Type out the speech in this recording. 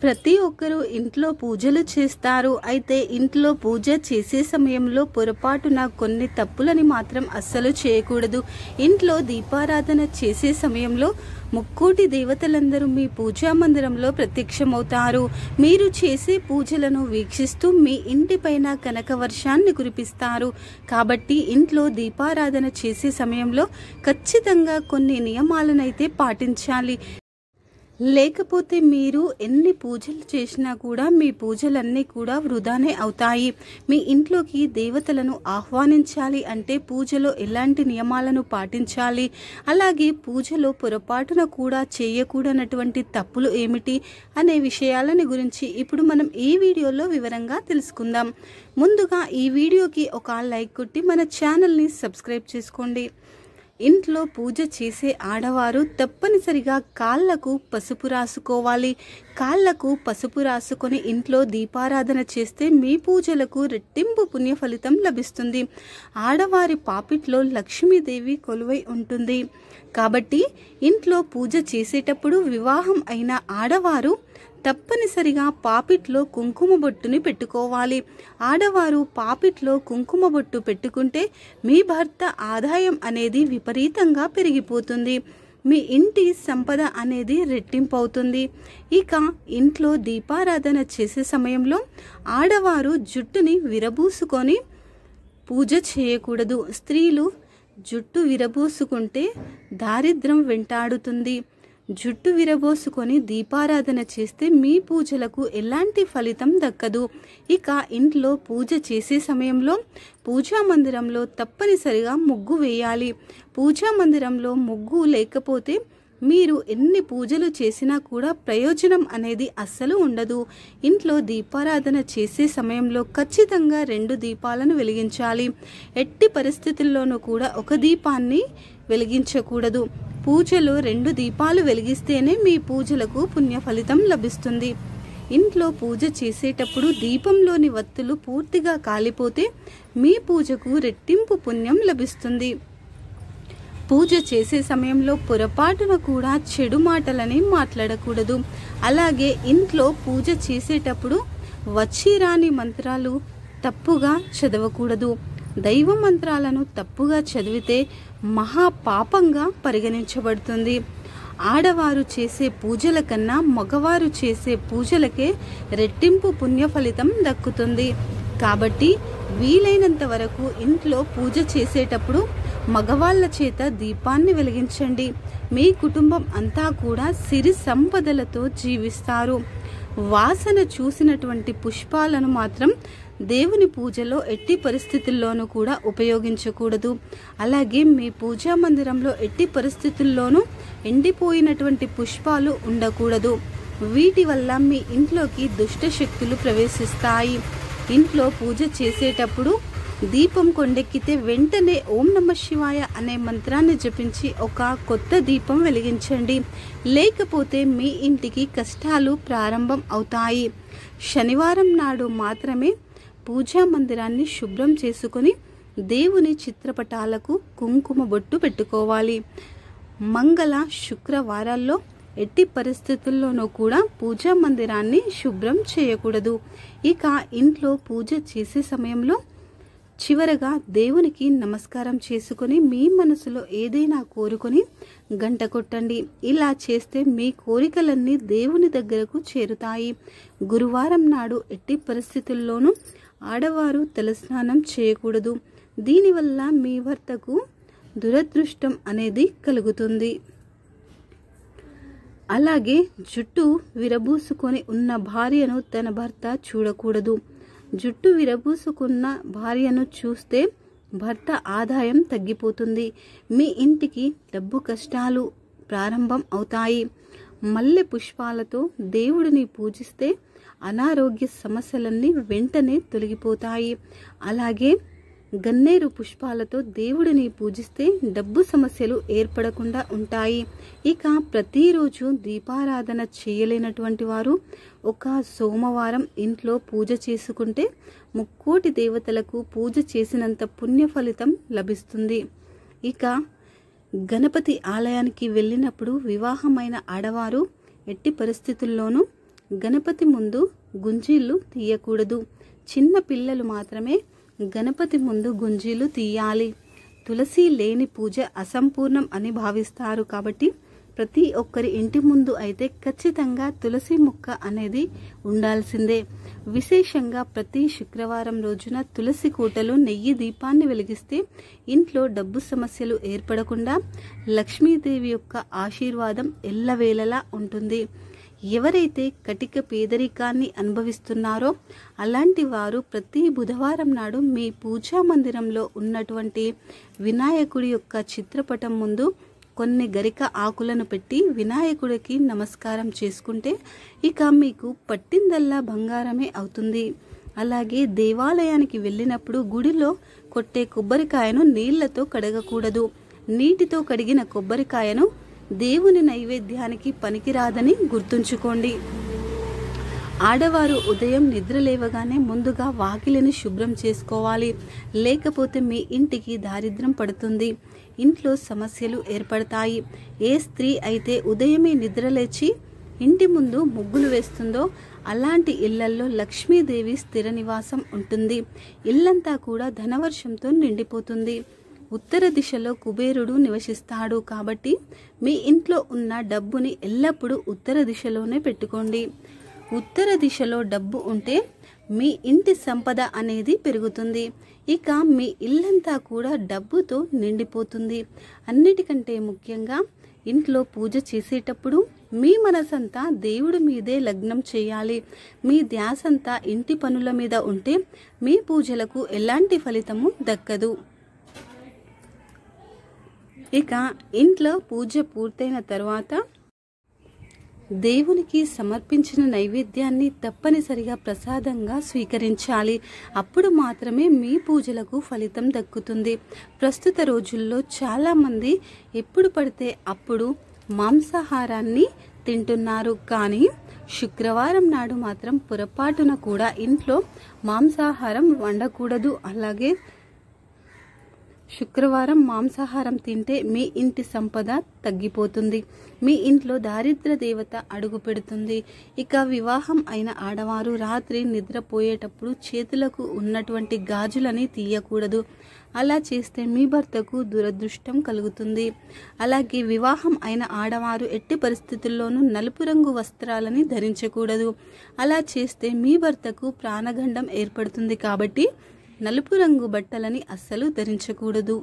ప్రతి ఒక్కరూ ఇంట్లో పూజలు చేస్తారు. అయితే ఇంట్లో పూజ చేసే సమయంలో పొరపాటున కొన్ని తప్పులని మాత్రం అస్సలు చేయకూడదు. ఇంట్లో దీపారాధన చేసే సమయంలో ముక్కోటి దేవతలందరూ మీ పూజా మందిరంలో ప్రత్యక్షమవుతారు. మీరు చేసే పూజలను వీక్షిస్తూ మీ ఇంటిపైన కనక వర్షాన్ని కురిపిస్తారు. కాబట్టి ఇంట్లో దీపారాధన చేసే సమయంలో ఖచ్చితంగా కొన్ని నియమాలనైతే పాటించాలి. లేకపోతే మీరు ఎన్ని పూజలు చేసినా కూడా మీ పూజలన్నీ కూడా వృధానే అవుతాయి. మీ ఇంట్లోకి దేవతలను ఆహ్వానించాలి అంటే పూజలో ఎలాంటి నియమాలను పాటించాలి, అలాగే పూజలో పొరపాటున కూడా చేయకూడనటువంటి తప్పులు ఏమిటి అనే విషయాలని గురించి ఇప్పుడు మనం ఈ వీడియోలో వివరంగా తెలుసుకుందాం. ముందుగా ఈ వీడియోకి ఒక లైక్ కొట్టి మన ఛానల్ని సబ్స్క్రైబ్ చేసుకోండి. ఇంట్లో పూజ చేసే ఆడవారు తప్పనిసరిగా కాళ్లకు పసుపు రాసుకోవాలి. కాళ్లకు పసుపు రాసుకొని ఇంట్లో దీపారాధన చేస్తే మీ పూజలకు రెట్టింపు పుణ్య ఫలితం లభిస్తుంది. ఆడవారి పాపిట్లో లక్ష్మీదేవి కొలువై ఉంటుంది. కాబట్టి ఇంట్లో పూజ చేసేటప్పుడు వివాహం అయిన ఆడవారు తప్పనిసరిగా పాపిట్లో కుంకుమ బొట్టుని పెట్టుకోవాలి. ఆడవారు పాపిట్లో కుంకుమ బొట్టు పెట్టుకుంటే మీ భర్త ఆదాయం అనేది విపరీతంగా పెరిగిపోతుంది. మీ ఇంటి సంపద అనేది రెట్టింపవుతుంది. ఇక ఇంట్లో దీపారాధన చేసే సమయంలో ఆడవారు జుట్టుని విరబూసుకొని పూజ చేయకూడదు. స్త్రీలు జుట్టు విరబూసుకుంటే దారిద్ర్యం వెంటాడుతుంది. జుట్టు విరబోసుకొని దీపారాధన చేస్తే మీ పూజలకు ఎలాంటి ఫలితం దక్కదు. ఇక ఇంట్లో పూజ చేసే సమయంలో పూజా మందిరంలో తప్పనిసరిగా ముగ్గు వేయాలి. పూజా మందిరంలో ముగ్గు లేకపోతే మీరు ఎన్ని పూజలు చేసినా కూడా ప్రయోజనం అనేది అస్సలు ఉండదు. ఇంట్లో దీపారాధన చేసే సమయంలో ఖచ్చితంగా 2 దీపాలను వెలిగించాలి. ఎట్టి పరిస్థితుల్లోనూ కూడా ఒక దీపాన్ని వెలిగించకూడదు. పూజలో 2 దీపాలు వెలిగిస్తేనే మీ పూజలకు పుణ్య ఫలితం లభిస్తుంది. ఇంట్లో పూజ చేసేటప్పుడు దీపంలోని వత్తులు పూర్తిగా కాలిపోతే మీ పూజకు రెట్టింపు పుణ్యం లభిస్తుంది. పూజ చేసే సమయంలో పొరపాటున కూడా చెడు మాటలని మాట్లాడకూడదు. అలాగే ఇంట్లో పూజ చేసేటప్పుడు వచ్చి రాని మంత్రాలు తప్పుగా చదవకూడదు. దైవ మంత్రాలను తప్పుగా చదివితే మహా పాపంగా పరిగణించబడుతుంది. ఆడవారు చేసే పూజల కన్నా మగవారు చేసే పూజలకే రెట్టింపు పుణ్య ఫలితం దక్కుతుంది. కాబట్టి వీలైనంత వరకు ఇంట్లో పూజ చేసేటప్పుడు మగవాళ్ళ చేత దీపాన్ని వెలిగించండి. మీ కుటుంబం అంతా కూడా సిరి సంపదలతో జీవిస్తారు. వాసన చూసినటువంటి పుష్పాలను మాత్రం దేవుని పూజలో ఎట్టి పరిస్థితుల్లోనూ కూడా ఉపయోగించకూడదు. అలాగే మీ పూజా మందిరంలో ఎట్టి పరిస్థితుల్లోనూ ఎండిపోయినటువంటి పుష్పాలు ఉండకూడదు. వీటి వల్ల మీ ఇంట్లోకి దుష్ట శక్తులు ప్రవేశిస్తాయి. ఇంట్లో పూజ చేసేటప్పుడు దీపం కొండెక్కితే వెంటనే ఓం నమ శివాయ అనే మంత్రాన్ని జపించి ఒక కొత్త దీపం వెలిగించండి. లేకపోతే మీ ఇంటికి కష్టాలు ప్రారంభం అవుతాయి. శనివారం నాడు మాత్రమే పూజా మందిరాన్ని శుభ్రం చేసుకొని దేవుని చిత్రపటాలకు కుంకుమ బొట్టు పెట్టుకోవాలి. మంగళ శుక్రవారాల్లో ఎట్టి పరిస్థితుల్లోనూ కూడా పూజా మందిరాన్ని శుభ్రం చేయకూడదు. ఇక ఇంట్లో పూజ చేసే సమయంలో చివరగా దేవునికి నమస్కారం చేసుకొని మీ మనసులో ఏదైనా కోరుకొని గంట కొట్టండి. ఇలా చేస్తే మీ కోరికలన్నీ దేవుని దగ్గరకు చేరుతాయి. గురువారం నాడు ఎట్టి పరిస్థితుల్లోనూ ఆడవారు తలస్నానం చేయకూడదు. దీనివల్ల మీ భర్తకు దురదృష్టం అనేది కలుగుతుంది. అలాగే జుట్టు విరబూసుకొని ఉన్న భార్యను తన భర్త చూడకూడదు. జుట్టు విరబూసుకున్న భార్యను చూస్తే భర్త ఆదాయం తగ్గిపోతుంది. మీ ఇంటికి డబ్బు కష్టాలు ప్రారంభం అవుతాయి. మల్లె పుష్పాలతో దేవుడిని పూజిస్తే అనారోగ్య సమస్యలన్నీ వెంటనే తొలగిపోతాయి. అలాగే గన్నేరు పుష్పాలతో దేవుడిని పూజిస్తే డబ్బు సమస్యలు ఏర్పడకుండా ఉంటాయి. ఇక ప్రతిరోజు దీపారాధన చేయలేనటువంటి వారు ఒక సోమవారం ఇంట్లో పూజ చేసుకుంటే ముక్కోటి దేవతలకు పూజ చేసినంత పుణ్య ఫలితం లభిస్తుంది. ఇక గణపతి ఆలయానికి వెళ్ళినప్పుడు వివాహమైన ఆడవారు ఎట్టి పరిస్థితుల్లోనూ గణపతి ముందు గుంజీలు తీయకూడదు. చిన్న పిల్లలు మాత్రమే గణపతి ముందు గుంజీలు తీయాలి. తులసి లేని పూజ అసంపూర్ణం అని భావిస్తారు. కాబట్టి ప్రతి ఒక్కరి ఇంటి ముందు అయితే ఖచ్చితంగా తులసి మొక్క అనేది ఉండాల్సిందే. విశేషంగా ప్రతి శుక్రవారం రోజున తులసి కోటలో నెయ్యి దీపాన్ని వెలిగిస్తే ఇంట్లో డబ్బు సమస్యలు ఏర్పడకుండా లక్ష్మీదేవి యొక్క ఆశీర్వాదం ఎల్లవేళలా ఉంటుంది. ఎవరైతే కటిక పేదరికాన్ని అనుభవిస్తున్నారో అలాంటి వారు ప్రతి బుధవారం నాడు మీ పూజా మందిరంలో ఉన్నటువంటి వినాయకుడి యొక్క చిత్రపటం ముందు కొన్ని గరిక ఆకులను పెట్టి వినాయకుడికి నమస్కారం చేసుకుంటే ఇక మీకు పట్టిందల్లా బంగారమే అవుతుంది. అలాగే దేవాలయానికి వెళ్ళినప్పుడు గుడిలో కొట్టే కొబ్బరికాయను నీళ్లతో కడగకూడదు. నీటితో కడిగిన కొబ్బరికాయను దేవుని నైవేద్యానికి పనికిరాదని గుర్తుంచుకోండి. ఆడవారు ఉదయం నిద్ర లేవగానే ముందుగా వాకిలిని శుభ్రం చేసుకోవాలి. లేకపోతే మీ ఇంటికి దారిద్ర్యం పడుతుంది, ఇంట్లో సమస్యలు ఏర్పడతాయి. ఏ స్త్రీ అయితే ఉదయమే నిద్రలేచి ఇంటి ముందు ముగ్గులు వేస్తుందో అలాంటి ఇళ్లల్లో లక్ష్మీదేవి స్థిర నివాసం ఉంటుంది. ఇల్లంతా కూడా ధనవర్షంతో నిండిపోతుంది. ఉత్తర దిశలో కుబేరుడు నివసిస్తాడు. కాబట్టి మీ ఇంట్లో ఉన్న డబ్బుని ఎల్లప్పుడూ ఉత్తర దిశలోనే పెట్టుకోండి. ఉత్తర దిశలో డబ్బు ఉంటే మీ ఇంటి సంపద అనేది పెరుగుతుంది. ఇక మీ ఇల్లంతా కూడా డబ్బుతో నిండిపోతుంది. అన్నిటికంటే ముఖ్యంగా ఇంట్లో పూజ చేసేటప్పుడు మీ మనసంతా దేవుడి మీదే లగ్నం చేయాలి. మీ ధ్యాసంతా ఇంటి పనుల మీద ఉంటే మీ పూజలకు ఎలాంటి ఫలితము దక్కదు. ఇక ఇంట్లో పూజ పూర్తయిన తర్వాత దేవునికి సమర్పించిన నైవేద్యాన్ని తప్పనిసరిగా ప్రసాదంగా స్వీకరించాలి. అప్పుడు మాత్రమే మీ పూజలకు ఫలితం దక్కుతుంది. ప్రస్తుత రోజుల్లో చాలామంది ఎప్పుడు పడితే అప్పుడు మాంసాహారాన్ని తింటున్నారు. కానీ శుక్రవారం నాడు మాత్రం పొరపాటున కూడా ఇంట్లో మాంసాహారం వండకూడదు. అలాగే శుక్రవారం మాంసాహారం తింటే మీ ఇంటి సంపద తగ్గిపోతుంది. మీ ఇంట్లో దారిద్ర దేవత అడుగు పెడుతుంది. ఇక వివాహం అయిన ఆడవారు రాత్రి నిద్రపోయేటప్పుడు చేతులకు ఉన్నటువంటి గాజులని తీయకూడదు. అలా చేస్తే మీ భర్తకు దురదృష్టం కలుగుతుంది. అలాగే వివాహం అయిన ఆడవారు ఎట్టి పరిస్థితుల్లోనూ నలుపు రంగు వస్త్రాలని ధరించకూడదు. అలా చేస్తే మీ భర్తకు ప్రాణగండం ఏర్పడుతుంది. కాబట్టి నలుపు రంగు బట్టలని అస్సలు ధరించకూడదు.